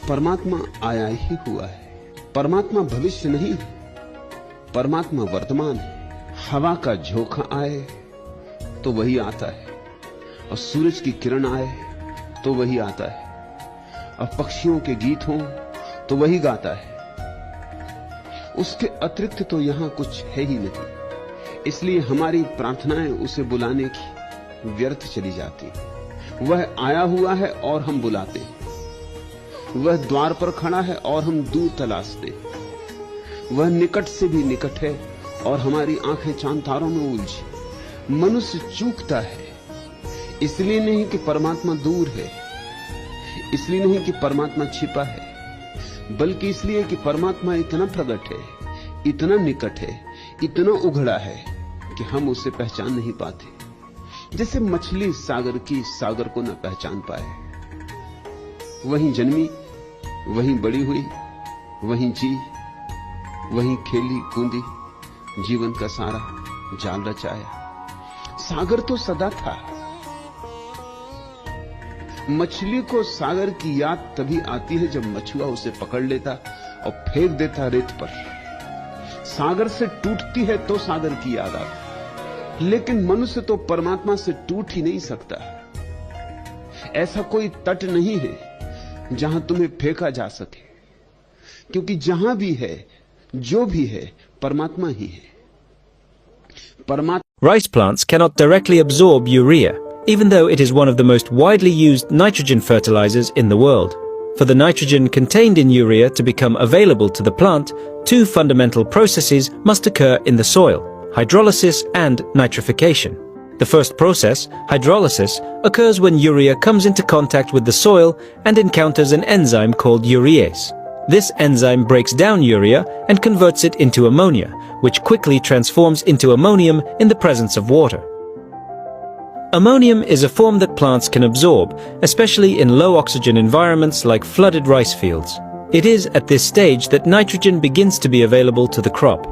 परमात्मा आया ही हुआ है। परमात्मा भविष्य नहीं है, परमात्मा वर्तमान है। हवा का झोंका आए तो वही आता है, और सूरज की किरण आए तो वही आता है, और पक्षियों के गीत हों तो वही गाता है। उसके अतिरिक्त तो यहां कुछ है ही नहीं। इसलिए हमारी प्रार्थनाएं उसे बुलाने की व्यर्थ चली जाती हैं। वह आया हुआ है और हम बुलाते हैं। वह द्वार पर खड़ा है और हम दूर तलाशते हैं। वह निकट से भी निकट है और हमारी आंखें चांद तारों में उलझी। मनुष्य चूकता है, इसलिए नहीं कि परमात्मा दूर है, इसलिए नहीं कि परमात्मा छिपा है, बल्कि इसलिए कि परमात्मा इतना प्रकट है, इतना निकट है, इतना उघड़ा है कि हम उसे पहचान नहीं पाते। जैसे मछली सागर की सागर को न पहचान पाए। वहीं जन्मी, वहीं बड़ी हुई, वहीं जी, वहीं खेली कूदी, जीवन का सारा जाल रचाया। सागर तो सदा था। मछली को सागर की याद तभी आती है जब मछुआ उसे पकड़ लेता और फेंक देता रेत पर। सागर से टूटती है तो सागर की याद आती। लेकिन मनुष्य तो परमात्मा से टूट ही नहीं सकता। ऐसा कोई तट नहीं है जहां तुम्हें फेंका जा सके, क्योंकि जहां भी है, जो भी है, परमात्मा ही है। Rice plants cannot directly absorb urea, even though it is one of the most widely used nitrogen fertilizers in the world. For the nitrogen contained in urea to become available to the plant, two fundamental processes must occur in the soil: hydrolysis and nitrification. The first process, hydrolysis, occurs when urea comes into contact with the soil and encounters an enzyme called urease. This enzyme breaks down urea and converts it into ammonia, which quickly transforms into ammonium in the presence of water. Ammonium is a form that plants can absorb, especially in low oxygen environments like flooded rice fields. It is at this stage that nitrogen begins to be available to the crop.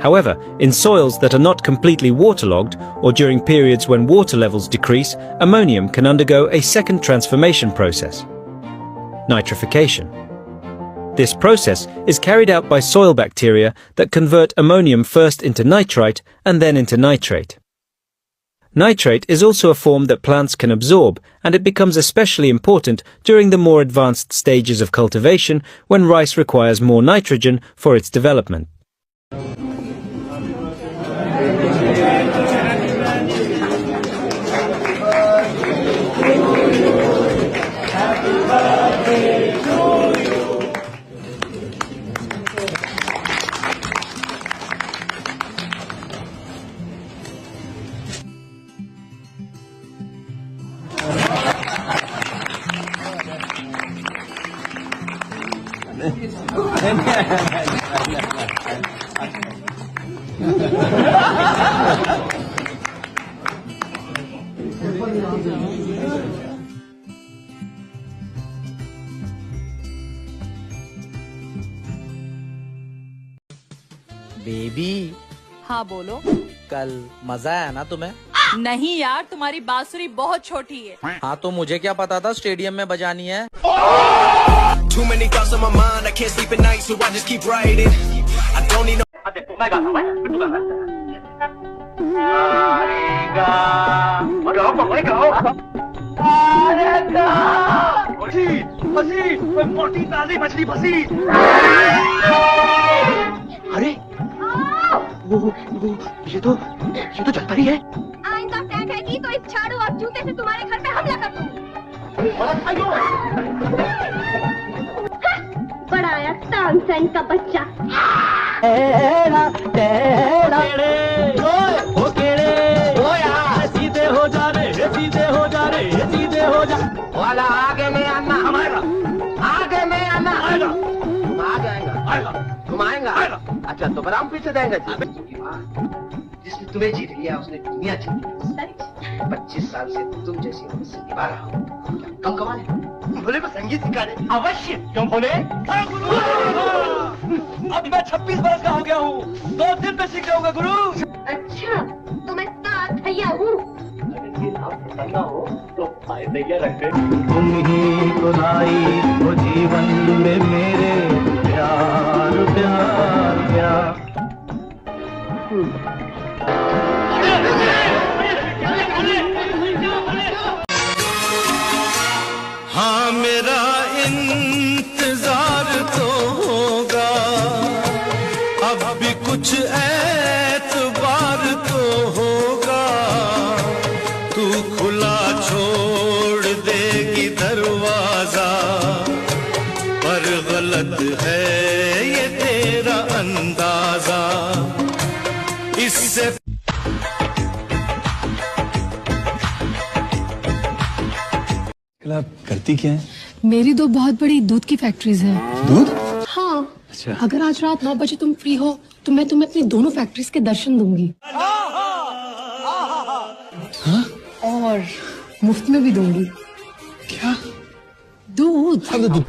However, in soils that are not completely waterlogged, or during periods when water levels decrease, ammonium can undergo a second transformation process: nitrification. This process is carried out by soil bacteria that convert ammonium first into nitrite and then into nitrate. Nitrate is also a form that plants can absorb, and it becomes especially important during the more advanced stages of cultivation when rice requires more nitrogen for its development. Baby. हाँ बोलो। कल मजा आया ना तुम्हें? नहीं यार, तुम्हारी बांसुरी बहुत छोटी है। हाँ तो मुझे क्या पता था स्टेडियम में बजानी है। Too many thoughts on my mind, I can't sleep at night, so I just keep writing. I don't need no. मैं गाता हूँ, बिट्टू गाता है। मछली फंसी। अरे ये तो चलता ही है। आइंदा प्लान है कि तो इस झाड़ू और जूते से तुम्हारे घर पे हमला कर दूं। बड़ा आया तानसेन का बच्चा। सीधे हो जा रे, सीधे हो जा रे, सीधे हो जा। वाला आगे में आना, आगे में आना। तुम आगे आएगा, तुम आएगा। अच्छा तो फिर हम पीछे देंगे। जिसने तुम्हें जीत लिया उसने दुनिया जीत ली। 25 साल से तुम जैसी मुझसे निभा रहा हूँ। कम कमाल है। भोले को संगीत सिखा दे। अवश्य। क्यों भोले? अब मैं 26 वर्ष का हो गया हूँ, 2 दिन में सीख जाऊंगा गुरु। अच्छा तो मैं तार भैया हूँ। हो तो फायदे क्या रखते? तुम ही तो लाई वो जीवन इंतजार तो होगा, अब भी कुछ एतबार तो होगा। तू खुला छोड़ देगी दरवाजा, पर गलत है ये तेरा अंदाजा। इससे आप करती क्या है? मेरी दो बहुत बड़ी दूध की फैक्ट्रीज हैं। दूध? हाँ। अच्छा। अगर आज रात 9 बजे तुम फ्री हो तो मैं तुम्हें अपनी दोनों फैक्ट्रीज के दर्शन दूंगी। हाँ? और मुफ्त में भी दूंगी। क्या? दूध। अब तो